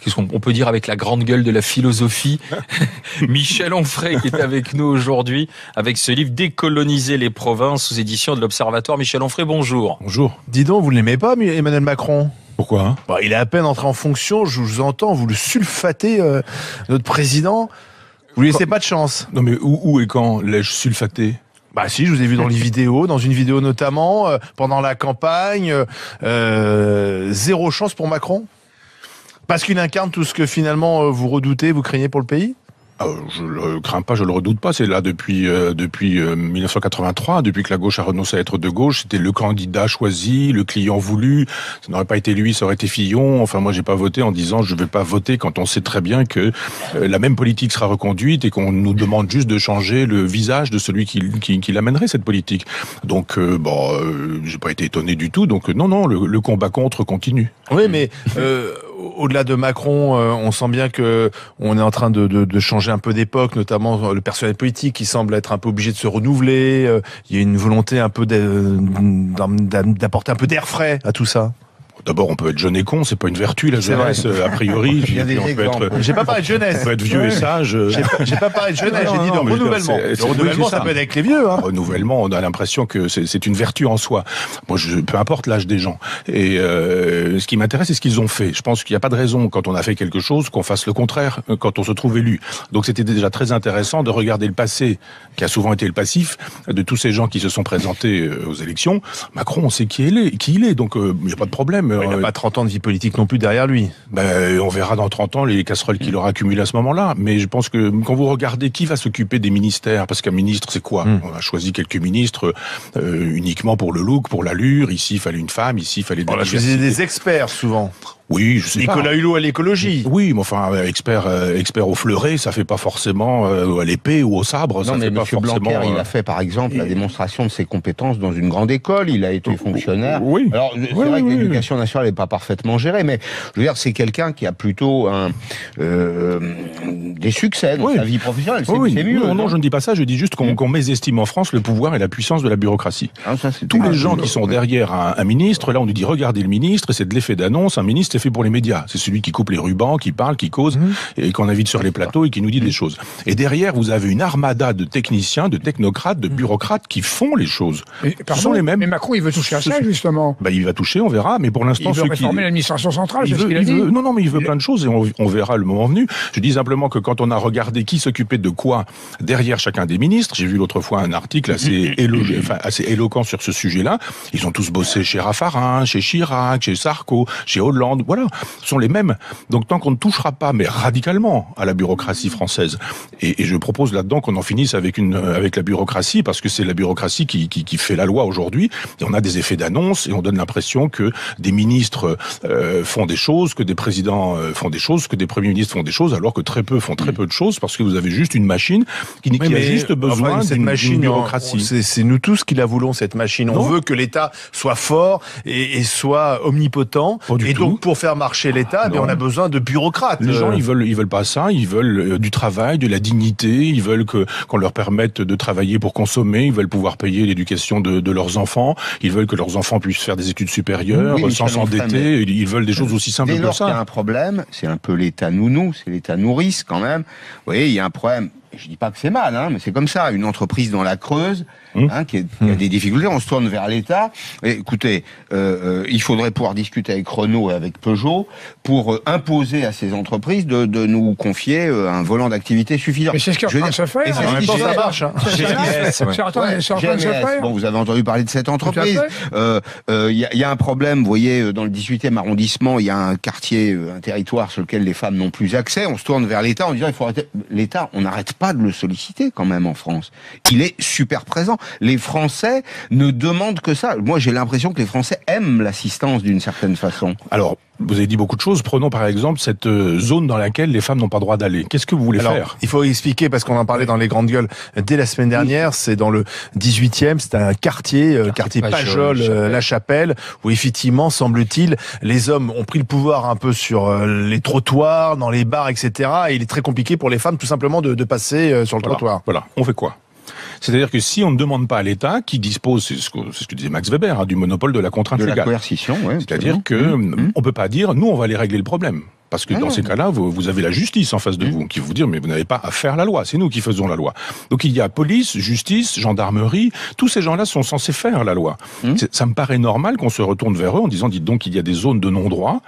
qu'est-ce qu'on peut dire avec la grande gueule de la philosophie, Michel Onfray qui est avec nous aujourd'hui avec ce livre Décoloniser les provinces aux éditions de l'Observatoire. Michel Onfray, bonjour. Bonjour. Dis donc, vous ne l'aimez pas, Emmanuel Macron? Pourquoi Il est à peine entré en fonction, je vous entends, vous le sulfatez, notre président. Vous lui laissez pas de chance. Non mais où et quand l'ai-je sulfaté ? Bah si, je vous ai vu dans les vidéos, dans une vidéo notamment, pendant la campagne, zéro chance pour Macron? Parce qu'il incarne tout ce que finalement vous redoutez, vous craignez pour le pays? Je le crains pas, je le redoute pas. C'est là depuis 1983, depuis que la gauche a renoncé à être de gauche. C'était le candidat choisi, le client voulu. Ça n'aurait pas été lui, ça aurait été Fillon. Enfin, moi, j'ai pas voté en disant je vais pas voter quand on sait très bien que la même politique sera reconduite et qu'on nous demande juste de changer le visage de celui qui l'amènerait cette politique. Donc, j'ai pas été étonné du tout. Donc, non, le combat contre continue. Oui, mais au-delà de Macron, on sent bien que on est en train de changer un peu d'époque, notamment le personnel politique qui semble être un peu obligé de se renouveler. Il y a une volonté un peu d'apporter un peu d'air frais à tout ça. D'abord, on peut être jeune et con, c'est pas une vertu la jeunesse, a priori. J'ai pas parlé de jeunesse. On peut être vieux et sage. J'ai pas parlé de jeunesse, j'ai dit de renouvellement. Le renouvellement, ça peut être avec les vieux. Renouvellement, on a l'impression que c'est une vertu en soi. Moi, peu importe l'âge des gens. Et ce qui m'intéresse, c'est ce qu'ils ont fait. Je pense qu'il n'y a pas de raison, quand on a fait quelque chose, qu'on fasse le contraire quand on se trouve élu. Donc c'était déjà très intéressant de regarder le passé, qui a souvent été le passif, de tous ces gens qui se sont présentés aux élections. Macron, on sait qui il est, donc il n'y a pas de problème. Il n'a pas 30 ans de vie politique non plus derrière lui. On verra dans 30 ans les casseroles qu'il aura accumulées à ce moment-là. Mais je pense que quand vous regardez qui va s'occuper des ministères, parce qu'un ministre, c'est quoi ? On a choisi quelques ministres uniquement pour le look, pour l'allure. Ici, il fallait une femme. Ici, il fallait On a choisi des experts, souvent. Oui, je sais pas. Nicolas Hulot à l'écologie. Oui, mais enfin, expert au fleuret, ça fait pas forcément à l'épée ou au sabre. Non, ça mais fait pas M. Blanquer, forcément. il a fait, par exemple, la démonstration de ses compétences dans une grande école. Il a été fonctionnaire. Oui. Alors, c'est vrai que l'éducation nationale n'est pas parfaitement gérée, mais je veux dire, c'est quelqu'un qui a plutôt des succès dans sa vie professionnelle. C'est mieux. Non, je ne dis pas ça. Je dis juste qu'on mésestime en France le pouvoir et la puissance de la bureaucratie. Tous les gens qui sont derrière un ministre, là, on nous dit regardez le ministre, c'est de l'effet d'annonce. Un ministre, c'est fait pour les médias. C'est celui qui coupe les rubans, qui parle, qui cause, et qu'on invite sur les plateaux et qui nous dit des choses. Et derrière, vous avez une armada de techniciens, de technocrates, de bureaucrates qui font les choses. Ce sont les mêmes. Mais Macron, il veut toucher à ça, justement. Il va toucher, on verra, mais pour l'instant, il veut réformer l'administration centrale, c'est ce qu'il a dit. Non, mais il veut plein de choses et on verra le moment venu. Je dis simplement que quand on a regardé qui s'occupait de quoi derrière chacun des ministres, j'ai vu l'autre fois un article assez éloquent sur ce sujet-là. Ils ont tous bossé chez Raffarin, chez Chirac, chez Sarko, chez Hollande. Voilà, ce sont les mêmes. Donc tant qu'on ne touchera pas, mais radicalement, à la bureaucratie française, et je propose là-dedans qu'on en finisse avec la bureaucratie, parce que c'est la bureaucratie qui fait la loi aujourd'hui, et on a des effets d'annonce, et on donne l'impression que des ministres font des choses, que des présidents font des choses, que des premiers ministres font des choses, alors que très peu font très peu de choses, parce que vous avez juste une machine qui a juste besoin d'une bureaucratie. C'est nous tous qui la voulons, cette machine. On veut que l'État soit fort et soit omnipotent, et donc pour faire marcher l'État, on a besoin de bureaucrates. Les gens, ils veulent pas ça, ils veulent du travail, de la dignité, ils veulent qu'on leur permette de travailler pour consommer, ils veulent pouvoir payer l'éducation de leurs enfants, ils veulent que leurs enfants puissent faire des études supérieures sans s'endetter, ils veulent des choses aussi simples que ça. Dès lors qu'il y a un problème, c'est un peu l'État nounou, c'est l'État nourrice quand même. Vous voyez, il y a un problème. Je dis pas que c'est mal, mais c'est comme ça. Une entreprise dans la Creuse, qui a des difficultés, on se tourne vers l'État. Et, écoutez, il faudrait pouvoir discuter avec Renault et avec Peugeot pour imposer à ces entreprises de nous confier un volant d'activité suffisant. Mais c'est ce qui est en train de se faire. Et en même temps, ça marche. Bon, vous avez entendu parler de cette entreprise. Il y a un problème, vous voyez, dans le 18e arrondissement, il y a un quartier, un territoire sur lequel les femmes n'ont plus accès. On se tourne vers l'État en disant, il faut arrêter. L'État, on n'arrête pas de le solliciter quand même en France. Il est super présent. Les Français ne demandent que ça. Moi, j'ai l'impression que les Français aiment l'assistance d'une certaine façon. Alors, vous avez dit beaucoup de choses. Prenons par exemple cette zone dans laquelle les femmes n'ont pas droit d'aller. Qu'est-ce que vous voulez faire ? Il faut expliquer, parce qu'on en parlait dans les grandes gueules dès la semaine dernière, c'est dans le 18e, c'est un quartier Pajol, La Chapelle, où effectivement, semble-t-il, les hommes ont pris le pouvoir un peu sur les trottoirs, dans les bars, etc. Et il est très compliqué pour les femmes tout simplement de passer sur le trottoir. Voilà, on fait quoi ? C'est-à-dire que si on ne demande pas à l'État, qui dispose, c'est ce que disait Max Weber, du monopole de la contrainte légale. De la coercition, oui. C'est-à-dire que on peut pas dire, nous, on va aller régler le problème. Parce que dans ces cas-là, vous avez la justice en face de vous, qui vous dit, mais vous n'avez pas à faire la loi, c'est nous qui faisons la loi. Donc il y a police, justice, gendarmerie, tous ces gens-là sont censés faire la loi. Ça me paraît normal qu'on se retourne vers eux en disant, dites donc, il y a des zones de non-droit,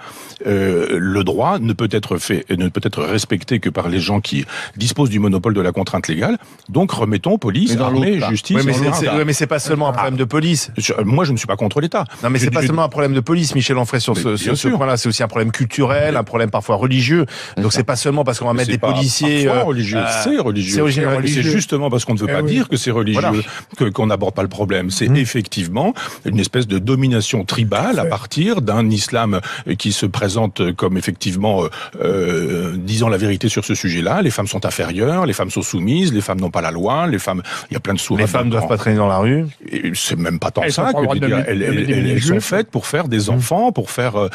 le droit ne peut être fait, ne peut être respecté que par les gens qui disposent du monopole de la contrainte légale, donc remettons police, armée, justice... Oui, mais c'est pas seulement un problème de police. Moi, je ne suis pas contre l'État. Non, mais c'est pas seulement un problème de police, Michel Onfray, sur ce point-là, c'est aussi un problème culturel, un problème parfois religieux. Donc c'est pas seulement parce qu'on va mettre des policiers religieux, c'est religieux. C'est justement parce qu'on ne veut pas dire que c'est religieux qu'on n'aborde pas le problème. C'est effectivement une espèce de domination tribale à partir d'un islam qui se présente comme effectivement disant la vérité sur ce sujet-là. Les femmes sont inférieures, les femmes sont soumises, les femmes n'ont pas la loi, les femmes, il y a plein de sourates. Les femmes ne doivent pas traîner dans la rue. C'est même pas tant ça. Elles sont faites pour faire des enfants, pour être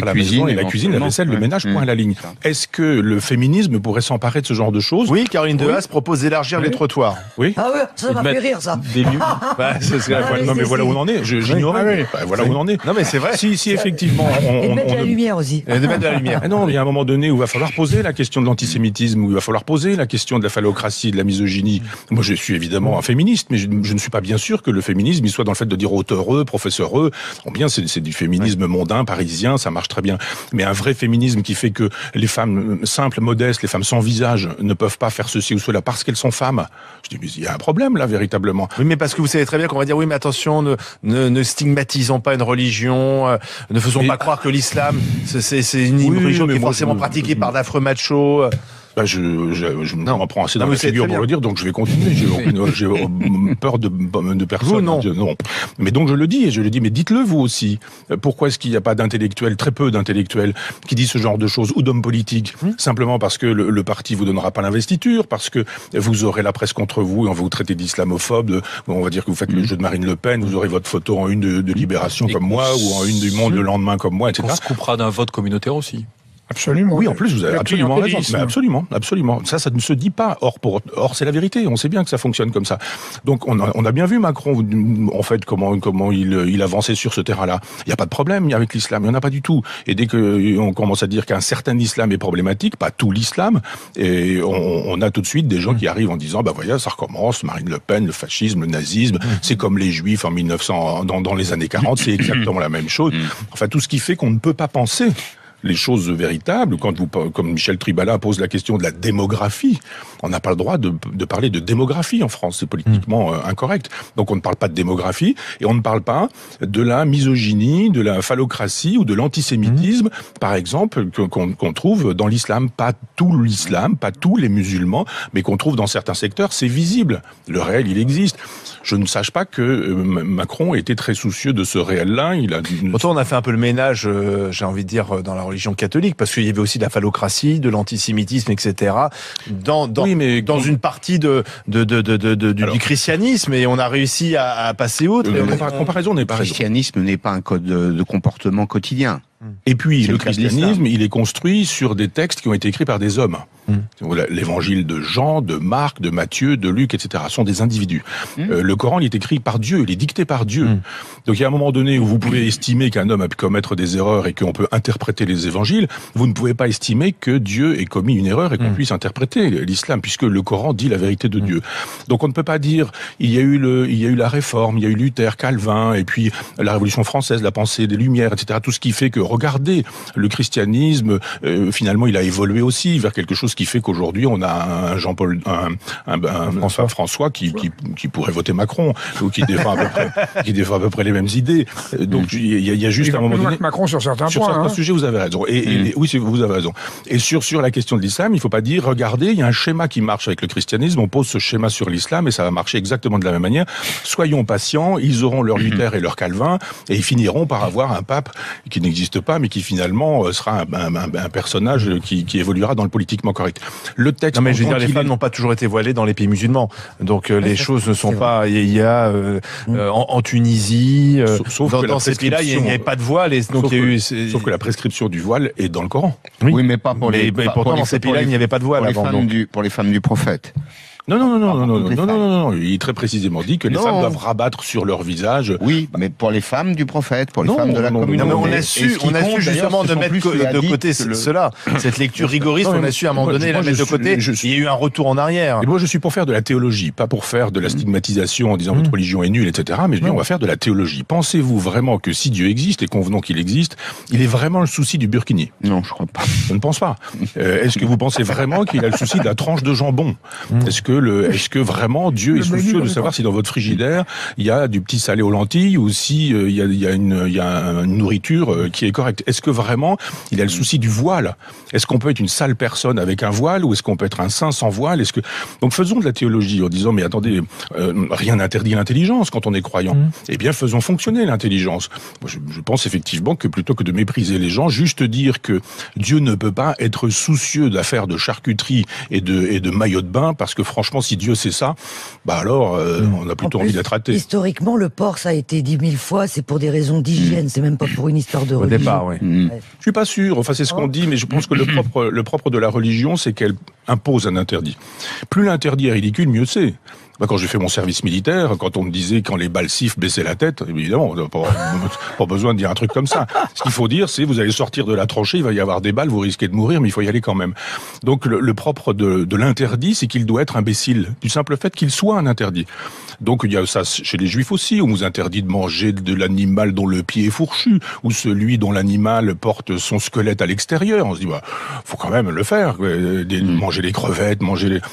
à la maison et la cuisine, la vaisselle, le ménage, point à la ligne. Est-ce que le féminisme pourrait s'emparer de ce genre de choses? Oui, Caroline Dehaze propose d'élargir les trottoirs. Oui. Ah ouais, ça m'a fait rire, ça. Non, mais voilà où on en est. J'ignorais. Voilà où on en est. Non, mais c'est vrai. Si effectivement, Et de mettre de la lumière aussi. Et de mettre de la lumière. Non, il y a un moment donné où il va falloir poser la question de l'antisémitisme, où il va falloir poser la question de la phallocratie, de la misogynie. Moi, je suis évidemment un féministe, mais je ne suis pas bien sûr que le féminisme, il soit dans le fait de dire auteureux, professeureux. Bon, bien, c'est du féminisme mondain, parisien, ça marche très bien. Mais un vrai féminisme qui fait que les femmes simples, modestes, les femmes sans visage ne peuvent pas faire ceci ou cela parce qu'elles sont femmes. Je dis, mais il y a un problème là, véritablement. Oui, mais parce que vous savez très bien qu'on va dire, oui, mais attention, ne stigmatisons pas une religion, ne faisons pas croire que l'islam, c'est une religion qui est forcément pratiquée par d'affreux machos. Je m'en prends assez dans la figure pour le dire, donc je vais continuer. J'ai peur de personne. Vous, non. Mais donc je le dis, mais dites-le vous aussi. Pourquoi est-ce qu'il n'y a pas d'intellectuels, très peu d'intellectuels, qui disent ce genre de choses, ou d'hommes politiques, simplement parce que le parti vous donnera pas l'investiture, parce que vous aurez la presse contre vous et on va vous traiter d'islamophobe, on va dire que vous faites le jeu de Marine Le Pen, vous aurez votre photo en une de Libération comme moi, ou en une du Monde le lendemain comme moi, etc. On se coupera d'un vote communautaire aussi. Absolument. Oui, en plus, vous avez absolument raison. Mais absolument. Ça ne se dit pas. Or, c'est la vérité. On sait bien que ça fonctionne comme ça. Donc, on a bien vu Macron, en fait, comment il avançait sur ce terrain-là. Il n'y a pas de problème avec l'islam. Il n'y en a pas du tout. Et dès qu'on commence à dire qu'un certain islam est problématique, pas tout l'islam, et on a tout de suite des gens qui arrivent en disant, voyez, ça recommence, Marine Le Pen, le fascisme, le nazisme, c'est comme les Juifs en 1900, dans les années 40, c'est exactement la même chose. Enfin, tout ce qui fait qu'on ne peut pas penser les choses véritables. Comme Michel Tribala pose la question de la démographie, on n'a pas le droit de parler de démographie en France, c'est politiquement incorrect. Donc on ne parle pas de démographie et on ne parle pas de la misogynie, de la phallocratie ou de l'antisémitisme, par exemple, qu'on trouve dans l'islam. Pas tout l'islam, pas tous les musulmans, mais qu'on trouve dans certains secteurs, c'est visible. Le réel, il existe. Je ne sache pas que Macron était très soucieux de ce réel-là. Pourtant, on a fait un peu le ménage, j'ai envie de dire, dans la religion catholique, parce qu'il y avait aussi de la phallocratie, de l'antisémitisme, etc. Dans une partie du christianisme, et on a réussi à passer outre. Comparaison n'est pas raison. Le christianisme n'est pas un code de comportement quotidien. Et puis, le christianisme, il est construit sur des textes qui ont été écrits par des hommes. L'évangile de Jean, de Marc, de Matthieu, de Luc, etc. sont des individus. Le Coran, il est écrit par Dieu, il est dicté par Dieu. Donc, il y a un moment donné où vous pouvez estimer qu'un homme a pu commettre des erreurs et qu'on peut interpréter les évangiles. Vous ne pouvez pas estimer que Dieu ait commis une erreur et qu'on puisse interpréter l'islam, puisque le Coran dit la vérité de Dieu. Donc, on ne peut pas dire, il y a eu la Réforme, il y a eu Luther, Calvin, et puis la Révolution française, la pensée des Lumières, etc. Tout ce qui fait que, regardez, le christianisme, finalement, il a évolué aussi vers quelque chose qui fait qu'aujourd'hui, on a un Jean-Paul, un François qui pourrait voter Macron, ou qui défend à peu près les mêmes idées. Donc, il y a juste un moment donné. Macron sur certains points. Sur certains sujets, vous avez raison. Oui, vous avez raison. Et sur la question de l'islam, il faut pas dire, regardez, il y a un schéma qui marche avec le christianisme, on pose ce schéma sur l'islam et ça va marcher exactement de la même manière. Soyons patients, ils auront leur Luther et leur Calvin, et ils finiront par avoir un pape qui n'existe pas, mais qui finalement sera un personnage qui évoluera dans le politiquement correct. Le texte. Non, mais je veux dire, les femmes n'ont pas toujours été voilées dans les pays musulmans. Donc les choses ne sont pas. Il y a en Tunisie, dans ces pays-là, il n'y avait pas de voile. Donc sauf que la prescription du voile est dans le Coran. Oui, mais pas pour les. Mais pourtant, dans ces pays-là, il n'y avait pas de voile avant. Pour les femmes du prophète. Non. Il est très précisément dit que les femmes doivent rabattre sur leur visage. Oui, mais pour les femmes du prophète, pour les femmes de la communauté. On a su justement de mettre de côté cela. Cette lecture rigoriste, on a su à un moment donné la mettre de côté. Il y a eu un retour en arrière. Et moi, je suis pour faire de la théologie, pas pour faire de la stigmatisation en disant votre religion est nulle, etc. Mais je dis, on va faire de la théologie. Pensez-vous vraiment que si Dieu existe, et convenons qu'il existe, il est vraiment le souci du burkini? Non, je crois pas. Je ne pense pas. Est-ce que vous pensez vraiment qu'il a le souci de la tranche de jambon? Est-ce que vraiment Dieu est soucieux de savoir si dans votre frigidaire il y a du petit salé aux lentilles ou si il y a une nourriture qui est correcte? Est-ce que vraiment il a le souci du voile? Est-ce qu'on peut être une sale personne avec un voile ou est-ce qu'on peut être un saint sans voile? Donc faisons de la théologie en disant mais attendez, rien n'interdit l'intelligence quand on est croyant. Eh bien faisons fonctionner l'intelligence. Je pense effectivement que plutôt que de mépriser les gens, juste dire que Dieu ne peut pas être soucieux d'affaires de charcuterie et de maillot de bain, parce que franchement, si Dieu sait ça, bah alors on a plutôt envie d'être athée. Historiquement, le porc, ça a été dit 1000 fois, c'est pour des raisons d'hygiène, c'est même pas pour une histoire de religion. Au départ, oui. Ouais. Je suis pas sûr, enfin c'est ce qu'on dit, mais je pense que le propre de la religion, c'est qu'elle impose un interdit. Plus l'interdit est ridicule, mieux c'est. Quand j'ai fait mon service militaire, quand on me disait quand les balles sifflent, baisser la tête, évidemment, on n'a pas besoin de dire un truc comme ça. Ce qu'il faut dire, c'est vous allez sortir de la tranchée, il va y avoir des balles, vous risquez de mourir, mais il faut y aller quand même. Donc le propre de l'interdit, c'est qu'il doit être imbécile, du simple fait qu'il soit un interdit. Donc il y a ça chez les juifs aussi, on nous interdit de manger de l'animal dont le pied est fourchu, ou celui dont l'animal porte son squelette à l'extérieur. On se dit, faut quand même le faire, manger les crevettes,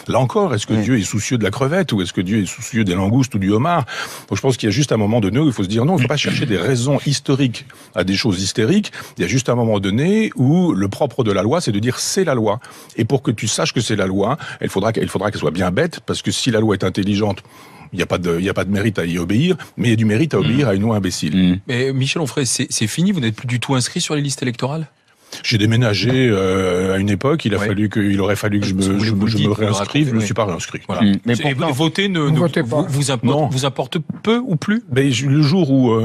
Là encore, est-ce que Dieu est soucieux de la crevette, ou est-ce que Dieu est soucieux des langoustes ou du homard? Donc je pense qu'il y a juste un moment donné où il faut se dire non, il ne faut pas chercher des raisons historiques à des choses hystériques. Il y a juste un moment donné où le propre de la loi, c'est de dire c'est la loi. Et pour que tu saches que c'est la loi, il faudra qu'elle soit bien bête, parce que si la loi est intelligente, il n'y a pas de mérite à y obéir, mais il y a du mérite à obéir à une loi imbécile. Mais Michel Onfray, c'est fini, vous n'êtes plus du tout inscrit sur les listes électorales? J'ai déménagé à une époque. Il aurait fallu que je me réinscrive. Je ne me suis pas réinscrit. Voilà. Mais voter vous importe peu ou plus? Le jour où,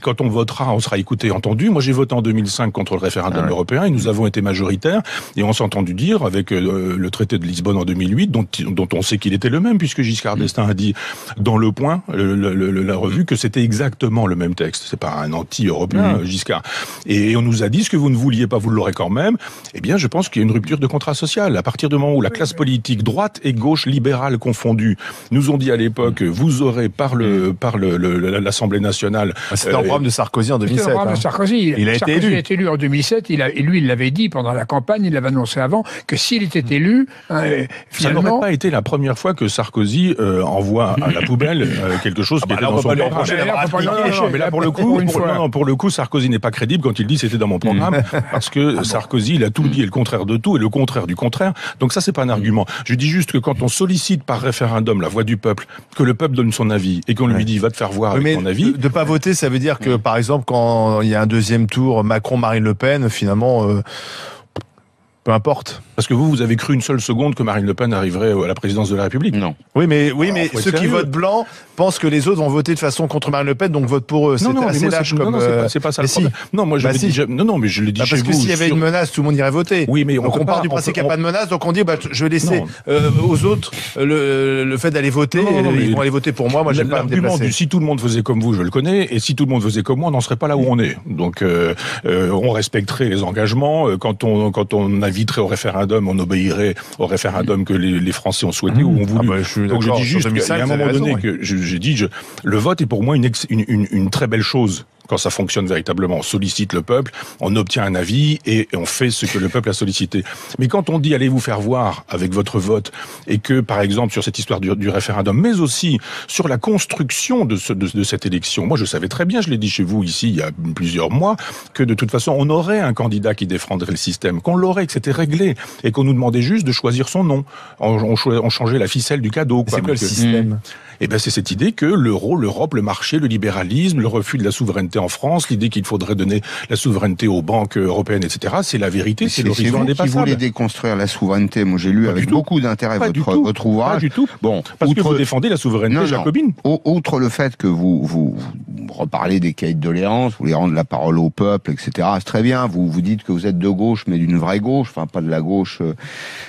quand on votera, on sera écouté, entendu. Moi, j'ai voté en 2005 contre le référendum européen et nous avons été majoritaires. Et on s'est entendu dire, avec le traité de Lisbonne en 2008, dont on sait qu'il était le même, puisque Giscard d'Estaing a dit dans Le Point, la revue, que c'était exactement le même texte. C'est pas un anti-européen, Giscard. Et on nous a dit ce que vous ne vouliez pas, vous l'aurez quand même. Eh bien, je pense qu'il y a une rupture de contrat social. À partir du moment où la classe politique, droite et gauche libérale confondues, nous ont dit à l'époque, vous aurez par l'Assemblée nationale... C'était un programme de Sarkozy en 2007. C'était un programme de Sarkozy. Il a été élu. Il a été élu en 2007. Lui, il l'avait dit pendant la campagne, il l'avait annoncé avant, que s'il était élu, finalement... Ça n'aurait pas été la première fois que Sarkozy envoie à la poubelle quelque chose qui était dans son programme. Non, mais là, pour le coup, Sarkozy n'est pas crédible quand il dit c'était dans mon programme, parce que Sarkozy, il a tout dit et le contraire de tout, et le contraire du contraire. Donc ça, c'est pas un argument. Je dis juste que quand on sollicite par référendum la voix du peuple, que le peuple donne son avis, et qu'on lui dit, va te faire voir avec ton avis... De pas voter, ça veut dire que, par exemple, quand il y a un deuxième tour, Macron-Marine Le Pen, finalement... peu importe. Parce que vous avez cru une seule seconde que Marine Le Pen arriverait à la présidence de la République? Non. Oui, mais ceux qui votent blanc pensent que les autres vont voter de façon contre Marine Le Pen, donc votent pour eux. Non, assez lâche comme... c'est pas ça le problème. Non, moi, mais je l'ai dit chez vous. Parce que s'il y avait une menace, tout le monde irait voter. Oui, mais on part du principe qu'il n'y a pas de menace, donc on dit, je vais laisser aux autres le fait d'aller voter, ils vont aller voter pour moi j'aime pas me déplacer. Si tout le monde faisait comme vous, je le connais, et si tout le monde faisait comme moi, on n'en serait pas là où on est. Donc, on respecterait les engagements, quand on inviterait au référendum, on obéirait au référendum que les Français ont souhaité ou ont voulu. Donc je dis juste qu'il y a un moment donné que j'ai dit, le vote est pour moi une très belle chose. Quand ça fonctionne véritablement, on sollicite le peuple, on obtient un avis et on fait ce que le peuple a sollicité. Mais quand on dit allez vous faire voir avec votre vote et que, par exemple, sur cette histoire du référendum, mais aussi sur la construction de cette élection, moi je savais très bien, je l'ai dit chez vous ici il y a plusieurs mois, que de toute façon on aurait un candidat qui défendrait le système, qu'on l'aurait, que c'était réglé et qu'on nous demandait juste de choisir son nom. On changeait la ficelle du cadeau. C'est quoi le système ? Eh ben c'est cette idée que l'euro, l'Europe, le marché, le libéralisme, le refus de la souveraineté en France, l'idée qu'il faudrait donner la souveraineté aux banques européennes, etc. C'est la vérité, c'est l'horizon indépassable. Si vous voulez déconstruire la souveraineté, moi j'ai lu avec beaucoup d'intérêt votre ouvrage. Pas du tout. Bon, parce que vous défendez la souveraineté jacobine. Outre le fait que vous reparler des cahiers de doléances, vous voulez rendre la parole au peuple, etc. C'est très bien. Vous dites que vous êtes de gauche, mais d'une vraie gauche, enfin pas de la gauche.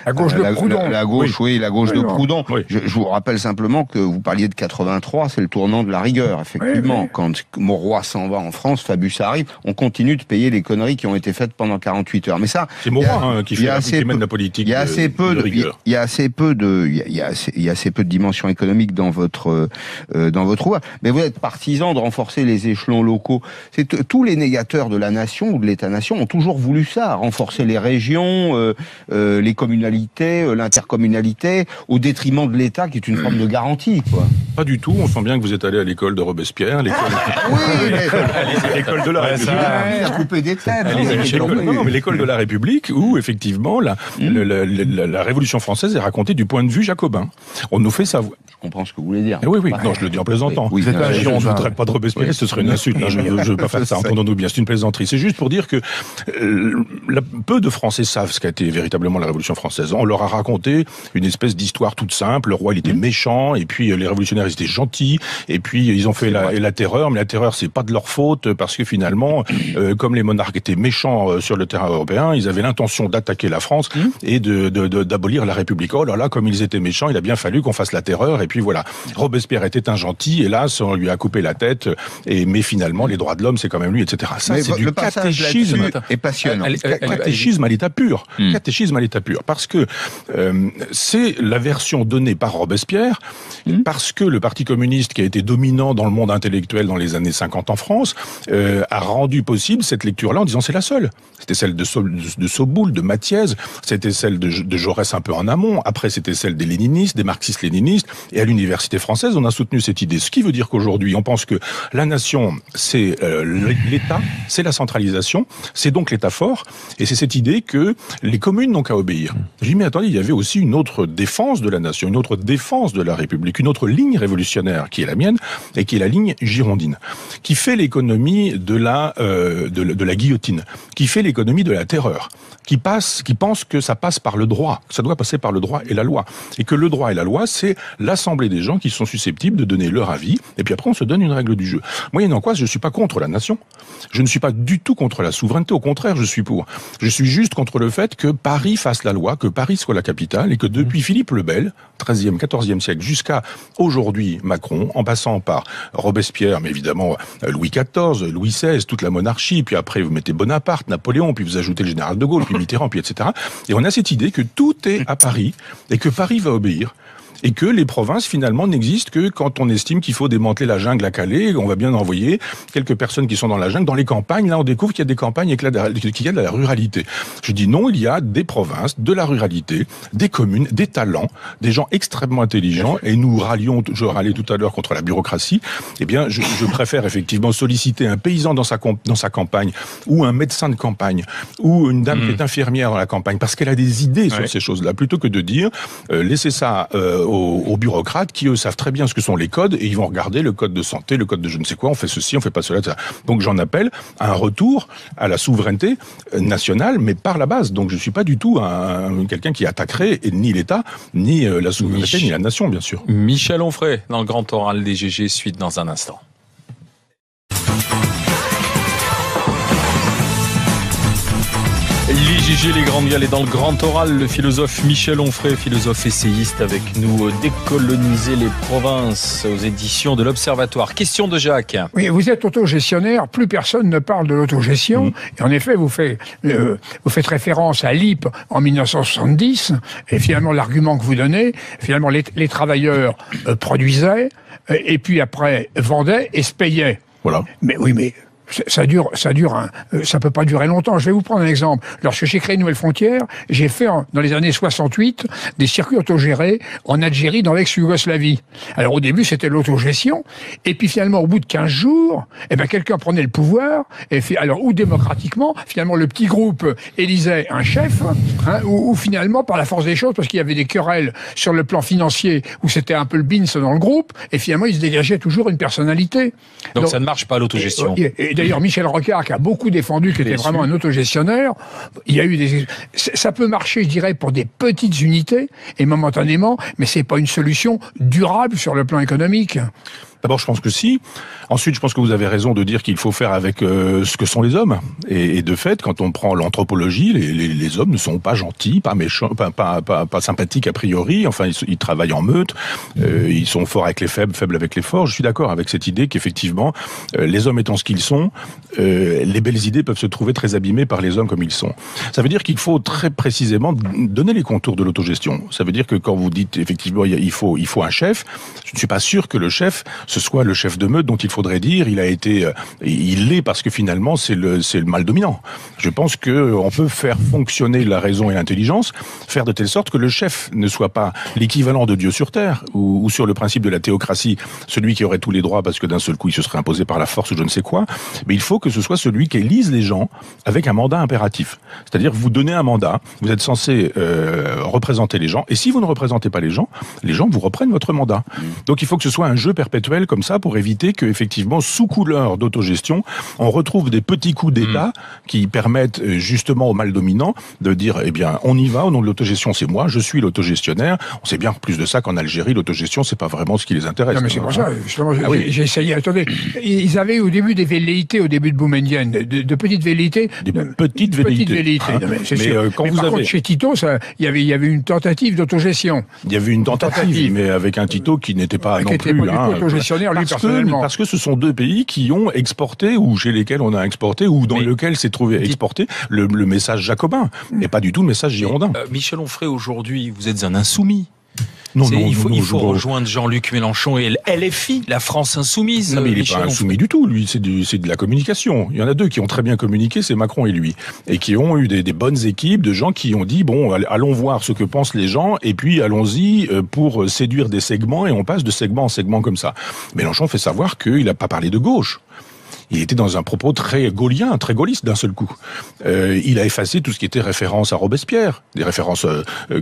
La gauche de Proudhon. La gauche, oui, la gauche de Proudhon. Oui. Je vous rappelle simplement que vous parliez de 83, c'est le tournant de la rigueur, effectivement. Oui. Quand Mauroy s'en va en France, Fabius arrive, on continue de payer les conneries qui ont été faites pendant 48 heures. Mais ça, C'est Mauroy qui mène la politique. Il y a assez peu de rigueur. il y a assez peu de dimension économique dans votre ouvrage. Mais vous êtes partisan de renforcer les échelons locaux. Tous les négateurs de la nation ou de l'État-nation ont toujours voulu ça, renforcer les régions, les communalités, l'intercommunalité, au détriment de l'État, qui est une forme de garantie, quoi. Pas du tout. On sent bien que vous êtes allé à l'école de Robespierre, l'école de la République. Il a coupé des têtes. Non, mais l'école de la République, où effectivement la Révolution française est racontée du point de vue jacobin. On nous fait savoir. Je comprends ce que vous voulez dire. Oui. Non, je le dis en plaisantant. Oui, je ne traite pas de Robespierre, ce serait une insulte. Je ne veux pas faire ça, entendons-nous bien. C'est une plaisanterie. C'est juste pour dire que peu de Français savent ce qu'a été véritablement la Révolution française. On leur a raconté une espèce d'histoire toute simple. Le roi, il était méchant, et puis les révolutionnaires, ils étaient gentils, et puis ils ont fait la terreur. Mais la terreur, c'est pas de leur faute, parce que finalement, comme les monarques étaient méchants sur le terrain européen, ils avaient l'intention d'attaquer la France et d'abolir la République. Oh là là, comme ils étaient méchants, il a bien fallu qu'on fasse la terreur, et puis voilà. Robespierre était un gentil, hélas, on lui a coupé la tête, mais finalement, les droits de l'homme, c'est quand même lui, etc. Ça, c'est du catéchisme. Est passionnant. Catéchisme à l'état pur. Catéchisme à l'état pur. Parce que c'est la version donnée par Robespierre, parce que le Parti communiste, qui a été dominant dans le monde intellectuel dans les années 50 en France, a rendu possible cette lecture-là en disant c'est la seule. C'était celle de Soboul, de Mathiez, c'était celle de Jaurès un peu en amont, après c'était celle des léninistes, des marxistes-léninistes, et à l'université française, on a soutenu cette idée. Ce qui veut dire qu'aujourd'hui, on pense que la nation, c'est l'État, c'est la centralisation, c'est donc l'État fort, et c'est cette idée que les communes n'ont qu'à obéir. J'ai dit, mais attendez, il y avait aussi une autre défense de la nation, une autre défense de la République, une autre ligne révolutionnaire qui est la mienne, et qui est la ligne girondine, qui fait l'économie de la guillotine, qui fait l'économie de la terreur, qui pense que ça passe par le droit, que ça doit passer par le droit et la loi, et que le droit et la loi, c'est l'assemblée des gens qui sont susceptibles de donner leur avis, et puis après on se donne une règle du jeu. Moyennant quoi, je ne suis pas contre la nation, je ne suis pas du tout contre la souveraineté, au contraire, je suis pour. Je suis juste contre le fait que Paris fasse la loi, que Paris soit la capitale, et que depuis Philippe le Bel, 13e, 14e siècle, jusqu'à aujourd'hui Macron, en passant par Robespierre, mais évidemment Louis XIV, Louis XVI, toute la monarchie, puis après vous mettez Bonaparte, Napoléon, puis vous ajoutez le général de Gaulle, puis Mitterrand, puis etc. Et on a cette idée que tout est à Paris, et que Paris va obéir. Et que les provinces, finalement, n'existent que quand on estime qu'il faut démanteler la jungle à Calais, on va bien envoyer quelques personnes qui sont dans la jungle. Dans les campagnes, là, on découvre qu'il y a des campagnes et qu'il y a de la ruralité. Je dis non, il y a des provinces, de la ruralité, des communes, des talents, des gens extrêmement intelligents, et nous rallions, je râlais tout à l'heure contre la bureaucratie. Eh bien, je préfère effectivement solliciter un paysan dans sa campagne, ou un médecin de campagne, ou une dame qui est infirmière dans la campagne, parce qu'elle a des idées sur ces choses-là, plutôt que de dire, laissez ça aux bureaucrates qui, eux, savent très bien ce que sont les codes, et ils vont regarder le code de santé, le code de je ne sais quoi, on fait ceci, on fait pas cela, etc. Donc j'en appelle à un retour à la souveraineté nationale, mais par la base. Donc je suis pas du tout quelqu'un qui attaquerait ni l'État, ni la souveraineté, ni la nation, bien sûr. Michel Onfray, dans le grand oral des GG, suite dans un instant. Les GG, les grandes gueules, et dans le grand oral, le philosophe Michel Onfray, philosophe essayiste avec nous, décoloniser les provinces aux éditions de l'Observatoire. Question de Jacques. Oui, vous êtes autogestionnaire, plus personne ne parle de l'autogestion. Et en effet, vous faites référence à l'IP en 1970, et finalement, l'argument que vous donnez, finalement, les travailleurs produisaient, et puis après vendaient et se payaient. Voilà. Mais oui, mais ça peut pas durer longtemps. Je vais vous prendre un exemple. Lorsque j'ai créé Nouvelle Frontière, j'ai fait, dans les années 68, des circuits autogérés en Algérie, dans l'ex-Yougoslavie. Alors, au début, c'était l'autogestion. Et puis, finalement, au bout de 15 jours, quelqu'un prenait le pouvoir, ou démocratiquement, finalement, le petit groupe élisait un chef, ou finalement, par la force des choses, parce qu'il y avait des querelles sur le plan financier, où c'était un peu le bins dans le groupe, et finalement, il se dégageait toujours une personnalité. Donc ça ne marche pas, l'autogestion. Et d'ailleurs, Michel Rocard, qui a beaucoup défendu, qui était vraiment un autogestionnaire, il y a eu ça peut marcher, je dirais, pour des petites unités, et momentanément, mais c'est pas une solution durable sur le plan économique. D'abord, je pense que si. Ensuite, je pense que vous avez raison de dire qu'il faut faire avec ce que sont les hommes. Et de fait, quand on prend l'anthropologie, les hommes ne sont pas gentils, pas méchants, pas sympathiques a priori. Enfin, ils travaillent en meute. Ils sont forts avec les faibles, faibles avec les forts. Je suis d'accord avec cette idée qu'effectivement, les hommes étant ce qu'ils sont, les belles idées peuvent se trouver très abîmées par les hommes comme ils sont. Ça veut dire qu'il faut très précisément donner les contours de l'autogestion. Ça veut dire que quand vous dites effectivement il faut un chef, je ne suis pas sûr que le chef ce soit le chef de meute dont il faudrait dire il l'est parce que finalement c'est le mâle dominant. Je pense que on peut faire fonctionner la raison et l'intelligence, faire de telle sorte que le chef ne soit pas l'équivalent de Dieu sur terre ou sur le principe de la théocratie, celui qui aurait tous les droits parce que d'un seul coup il se serait imposé par la force ou je ne sais quoi, mais il faut que ce soit celui qui élise les gens avec un mandat impératif. C'est-à-dire vous donnez un mandat, vous êtes censé représenter les gens et si vous ne représentez pas les gens vous reprennent votre mandat. Donc il faut que ce soit un jeu perpétuel comme ça pour éviter que effectivement sous couleur d'autogestion, on retrouve des petits coups d'État qui permettent justement au mal dominant de dire eh bien on y va au nom de l'autogestion, c'est moi, je suis l'autogestionnaire. On sait bien plus de ça qu'en Algérie l'autogestion c'est pas vraiment ce qui les intéresse. Non mais c'est pour ça justement j'ai essayé. Attendez, ils avaient au début des velléités au début de Boumedienne, de petites velléités. Des petites velléités. Quand vous avez chez Tito, il y avait une tentative d'autogestion. Il y avait une tentative, mais avec un Tito qui n'était pas non plus autogestionnaire lui personnellement. Parce que ce sont deux pays qui ont exporté ou chez lesquels on a exporté ou dans lequel s'est trouvé exporté le message jacobin et pas du tout le message girondin. Michel Onfray, aujourd'hui, vous êtes un insoumis. Non, il faut rejoindre Jean-Luc Mélenchon et LFI, la France insoumise. Non, mais il n'est pas insoumis du tout, lui, c'est de la communication. Il y en a deux qui ont très bien communiqué, c'est Macron et lui. Et qui ont eu des bonnes équipes de gens qui ont dit, bon, allons voir ce que pensent les gens, et puis allons-y pour séduire des segments, et on passe de segment en segment comme ça. Mélenchon fait savoir qu'il n'a pas parlé de gauche. Il était dans un propos très gaullien, très gaulliste d'un seul coup. Il a effacé tout ce qui était référence à Robespierre, des références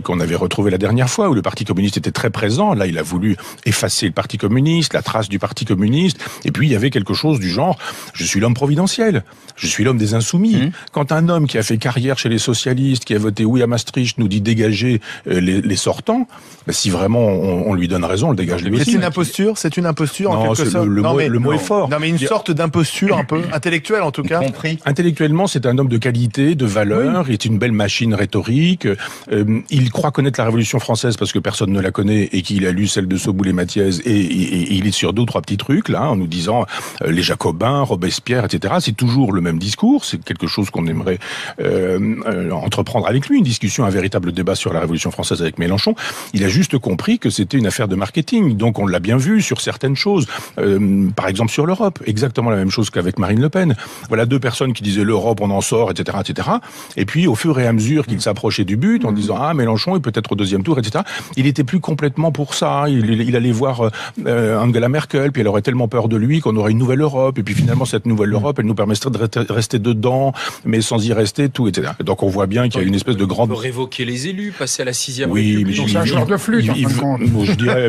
qu'on avait retrouvées la dernière fois, où le Parti communiste était très présent. Là, il a voulu effacer le Parti communiste, la trace du Parti communiste, et puis il y avait quelque chose du genre « je suis l'homme providentiel, je suis l'homme des insoumis ». Quand un homme qui a fait carrière chez les socialistes, qui a voté oui à Maastricht, nous dit dégager les sortants, si vraiment on lui donne raison, on le dégage lui aussi. C'est une imposture non, en quelque sorte. Le mot est fort. Non, mais une sorte d'imposture un peu intellectuelle en tout cas. Intellectuellement, c'est un homme de qualité, de valeur. Il est une belle machine rhétorique. Il croit connaître la Révolution française parce que personne ne la connaît et qu'il a lu celle de Soboul et Mathiez et il est sur deux ou trois petits trucs là en nous disant les Jacobins, Robespierre, etc. C'est toujours le même discours. C'est quelque chose qu'on aimerait entreprendre avec lui, une discussion, un véritable débat sur la Révolution française avec Mélenchon. Il a juste compris que c'était une affaire de marketing. Donc on l'a bien vu sur certaines choses. Par exemple sur l'Europe, exactement la même chose qu'avec Marine Le Pen. Voilà deux personnes qui disaient l'Europe, on en sort, etc., etc. Et puis, au fur et à mesure qu'il s'approchait du but, en disant Mélenchon est peut-être au deuxième tour, etc. Il était plus complètement pour ça. Il allait voir Angela Merkel, puis elle aurait tellement peur de lui qu'on aurait une nouvelle Europe. Et puis finalement, cette nouvelle Europe, elle nous permettrait de rester dedans, mais sans y rester, tout, etc. Donc on voit bien qu'il y a une espèce de grande. On peut révoquer les élus, passer à la 6e République. Oui, mais c'est un joueur de flûte. Je dirais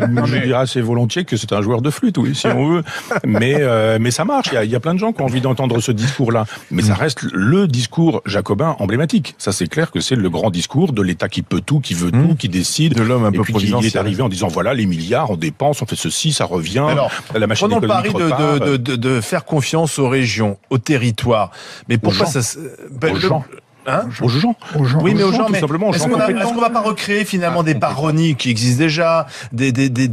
assez volontiers que c'est un joueur de flûte, oui, si on veut. Mais ça marche. Il y a plein de gens qui ont envie d'entendre ce discours-là. Mais ça reste le discours jacobin emblématique. Ça, c'est clair que c'est le grand discours de l'État qui peut tout, qui veut tout, qui décide. De l'homme un peu providentiel. Il est arrivé en disant, voilà, les milliards, on dépense, on fait ceci, ça revient. Alors, la machine prenons le pari de faire confiance aux régions, aux territoires. Mais pourquoi ça... Aux gens. Aux gens. Oui, mais aux gens, tout simplement. Est-ce qu'on va pas recréer finalement des baronnies qui existent déjà, des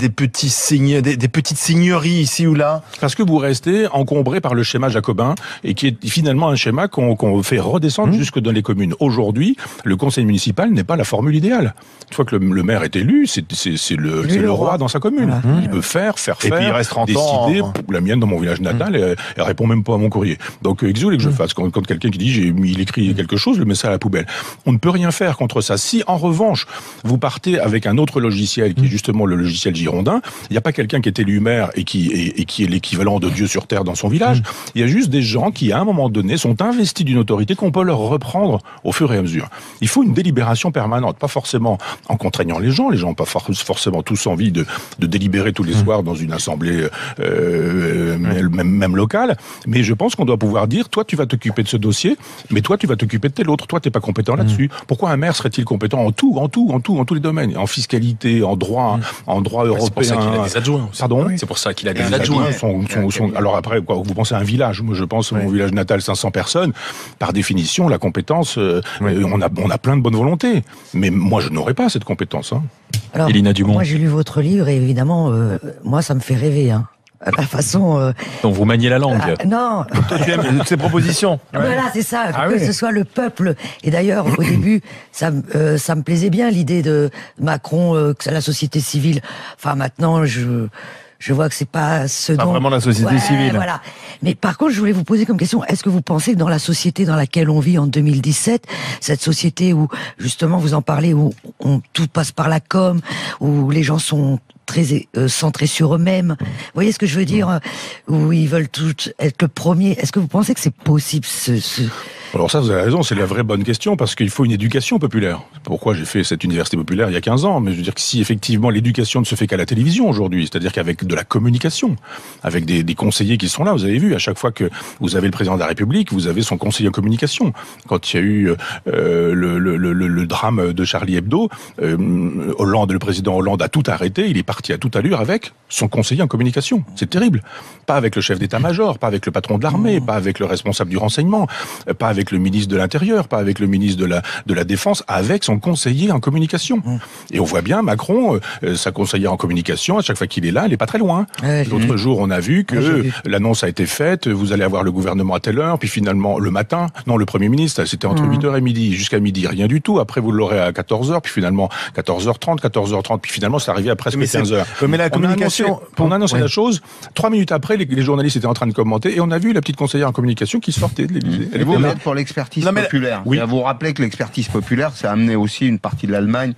petites seigneuries ici ou là? Parce que vous restez encombré par le schéma jacobin et qui est finalement un schéma qu'on fait redescendre jusque dans les communes. Aujourd'hui, le conseil municipal n'est pas la formule idéale. Une fois que le maire est élu, c'est le roi dans sa commune. Voilà. Il peut faire. Et puis il reste 30 décider. ans. La mienne dans mon village natal, elle répond même pas à mon courrier. Donc, qu'est-ce que vous voulez que je fasse quand quelqu'un qui dit il écrit quelque chose, je mets ça à la poubelle. On ne peut rien faire contre ça. Si, en revanche, vous partez avec un autre logiciel, qui est justement le logiciel girondin, il n'y a pas quelqu'un qui est élu maire et qui est l'équivalent de Dieu sur terre dans son village. Il y a juste des gens qui, à un moment donné, sont investis d'une autorité qu'on peut leur reprendre au fur et à mesure. Il faut une délibération permanente, pas forcément en contraignant les gens n'ont pas forcément tous envie de délibérer tous les soirs dans une assemblée même locale, mais je pense qu'on doit pouvoir dire, toi tu vas t'occuper de ce dossier, mais toi tu vas t'occuper de tel autre. l'autre. Toi, t'es pas compétent là-dessus. Pourquoi un maire serait-il compétent en tous les domaines, en fiscalité, en droit européen. C'est pour ça qu'il a des adjoints. Pardon. C'est pour ça qu'il a des adjoints. Alors après, quoi, vous pensez à un village. Moi, je pense à mon village natal, 500 personnes. Par définition, la compétence, on a plein de bonne volonté. Mais moi, je n'aurais pas cette compétence. Hein. Alors, Elina Dumont. moi, j'ai lu votre livre et évidemment, moi, ça me fait rêver. Hein. La façon... Donc vous maniez la langue. Non. Toi, tu aimes toutes ces propositions. Voilà, c'est ça. Ah que oui. ce soit le peuple. Et d'ailleurs, au début, ça me plaisait bien l'idée de Macron, que c'est la société civile. Enfin, maintenant, je vois que c'est pas ce Pas dont... vraiment la société civile. Voilà. Mais par contre, je voulais vous poser comme question, est-ce que vous pensez que dans la société dans laquelle on vit en 2017, cette société où, justement, vous en parlez, où tout passe par la com, où les gens sont très centrés sur eux-mêmes, vous voyez ce que je veux dire, où ils veulent tout être le premier, est-ce que vous pensez que c'est possible Alors ça, vous avez raison, c'est la vraie bonne question, parce qu'il faut une éducation populaire. Pourquoi j'ai fait cette université populaire il y a 15 ans? Mais je veux dire que si effectivement l'éducation ne se fait qu'à la télévision aujourd'hui, c'est-à-dire qu'avec de la communication, avec des conseillers qui sont là, vous avez vu, à chaque fois que vous avez le président de la République, vous avez son conseiller en communication. Quand il y a eu le drame de Charlie Hebdo, le président Hollande a tout arrêté, il est parti à toute allure avec son conseiller en communication. C'est terrible. Pas avec le chef d'état-major, pas avec le patron de l'armée, pas avec le responsable du renseignement, pas avec le ministre de l'Intérieur, pas avec le ministre de la Défense, avec son conseiller en communication. Et on voit bien, Macron, sa conseillère en communication, à chaque fois qu'il est là, elle est pas très loin. L'autre jour, on a vu que l'annonce a été faite, vous allez avoir le gouvernement à telle heure, puis finalement, le matin, non, le Premier ministre, c'était entre 8h et midi, jusqu'à midi, rien du tout. Après, vous l'aurez à 14h, puis finalement, 14h30, puis finalement, c'est arrivé à presque 15h. Mais la communication... On a annoncé la chose, 3 minutes après, les journalistes étaient en train de commenter, et on a vu la petite conseillère en communication qui sortait de l'Élysée. Et vous êtes pour l'expertise populaire. Oui. Et vous rappelez que l'expertise populaire, ça a amené aussi une partie de l'Allemagne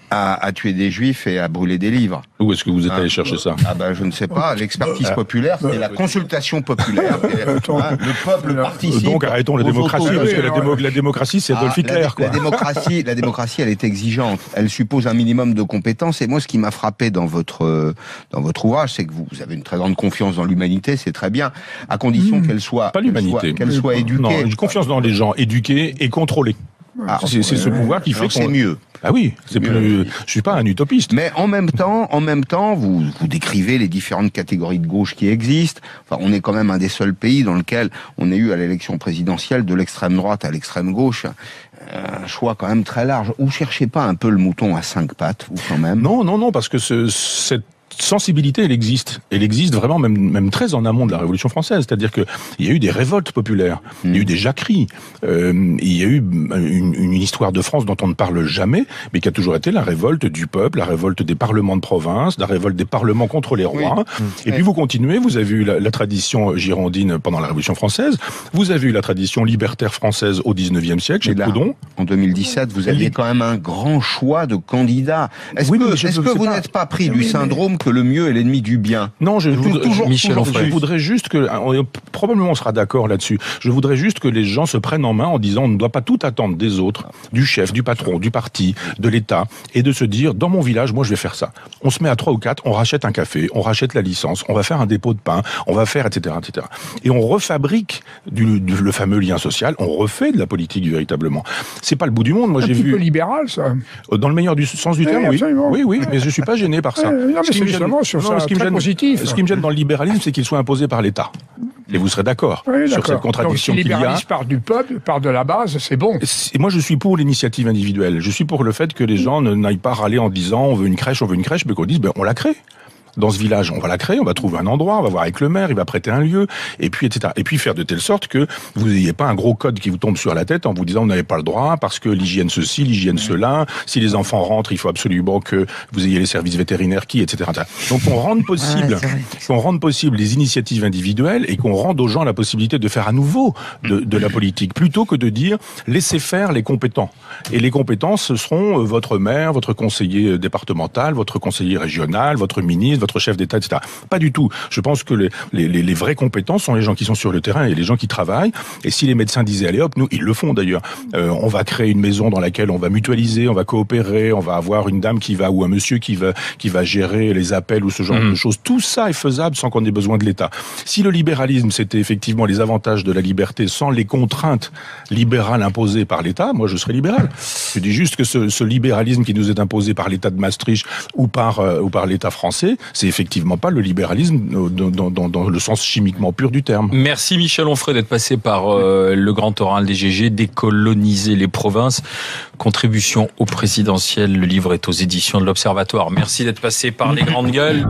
à tuer des juifs et à brûler des livres. Où est-ce que vous êtes allé chercher ça? Je ne sais pas. L'expertise populaire, c'est la consultation populaire. Le peuple participe. Donc arrêtons la démocratie, parce que la démocratie, c'est Adolf Hitler. La démocratie, elle est exigeante. Elle suppose un minimum de compétences. Et moi, ce qui m'a frappé dans votre ouvrage, c'est que vous avez une très grande confiance dans l'humanité, c'est très bien, à condition qu'elle soit pas l'humanité, qu'elle soit éduquée. Non, une confiance dans les gens, éduqués et contrôlés. C'est ce pouvoir qui fait que c'est mieux. Ah oui, c'est plus. Je suis pas un utopiste. Mais en même temps, vous décrivez les différentes catégories de gauche qui existent. Enfin, on est quand même un des seuls pays dans lequel on a eu à l'élection présidentielle de l'extrême droite à l'extrême gauche un choix quand même très large. Vous cherchez pas un peu le mouton à 5 pattes, ou quand même? Non, parce que cette sensibilité, elle existe vraiment même très en amont de la Révolution française. C'est-à-dire que il y a eu des révoltes populaires, il y a eu des jacqueries, il y a eu une histoire de France dont on ne parle jamais, mais qui a toujours été la révolte du peuple, la révolte des parlements de province, la révolte des parlements contre les rois. Et puis vous continuez, vous avez eu la tradition girondine pendant la Révolution française, vous avez eu la tradition libertaire française au 19e siècle, chez Proudhon. En 2017, vous aviez quand même un grand choix de candidats. Est-ce que vous n'êtes pas pris du syndrome que le mieux est l'ennemi du bien? Non, je voudrais juste que, probablement on sera d'accord là-dessus, je voudrais juste que les gens se prennent en main en disant on ne doit pas tout attendre des autres, du chef, du patron, du parti, de l'État, et de se dire dans mon village, moi je vais faire ça. On se met à 3 ou 4, on rachète un café, on rachète la licence, on va faire un dépôt de pain, on va faire etc. Et on refabrique le fameux lien social, on refait de la politique véritablement. C'est pas le bout du monde, moi j'ai vu... Un petit peu libéral, ça. Dans le meilleur sens du terme, oui, mais je suis pas gêné par ça. Non, mais c'est justement sur ça, très positif. Ce qui me gêne dans le libéralisme, c'est qu'il soit imposé par l'État. Et vous serez d'accord sur cette contradiction qu'il y a. Donc, si le libéralisme part du peuple, part de la base, c'est bon. Et moi, je suis pour l'initiative individuelle. Je suis pour le fait que les gens n'aillent pas râler en disant on veut une crèche, mais qu'on dise on la crée. Dans ce village, on va la créer, on va trouver un endroit, on va voir avec le maire, il va prêter un lieu, et puis etc. Et puis faire de telle sorte que vous n'ayez pas un gros code qui vous tombe sur la tête en vous disant vous n'avez pas le droit parce que l'hygiène ceci, l'hygiène cela, si les enfants rentrent, il faut absolument que vous ayez les services vétérinaires etc. Donc on rende possible les initiatives individuelles et qu'on rende aux gens la possibilité de faire à nouveau de la politique, plutôt que de dire laissez faire les compétents. Et les compétents, ce seront votre maire, votre conseiller départemental, votre conseiller régional, votre ministre, votre chef d'État, etc. Pas du tout. Je pense que les vraies compétences sont les gens qui sont sur le terrain et les gens qui travaillent. Et si les médecins disaient, allez hop, nous, ils le font d'ailleurs. On va créer une maison dans laquelle on va mutualiser, on va coopérer, on va avoir une dame ou un monsieur qui va gérer les appels ou ce genre de choses. Tout ça est faisable sans qu'on ait besoin de l'État. Si le libéralisme, c'était effectivement les avantages de la liberté sans les contraintes libérales imposées par l'État, moi je serais libéral. Je dis juste que ce libéralisme qui nous est imposé par l'État de Maastricht ou par l'État français, c'est effectivement pas le libéralisme dans le sens chimiquement pur du terme. Merci Michel Onfray d'être passé par le grand oral des GG, décoloniser les provinces. Contribution au présidentiel, le livre est aux éditions de l'Observatoire. Merci d'être passé par les grandes gueules.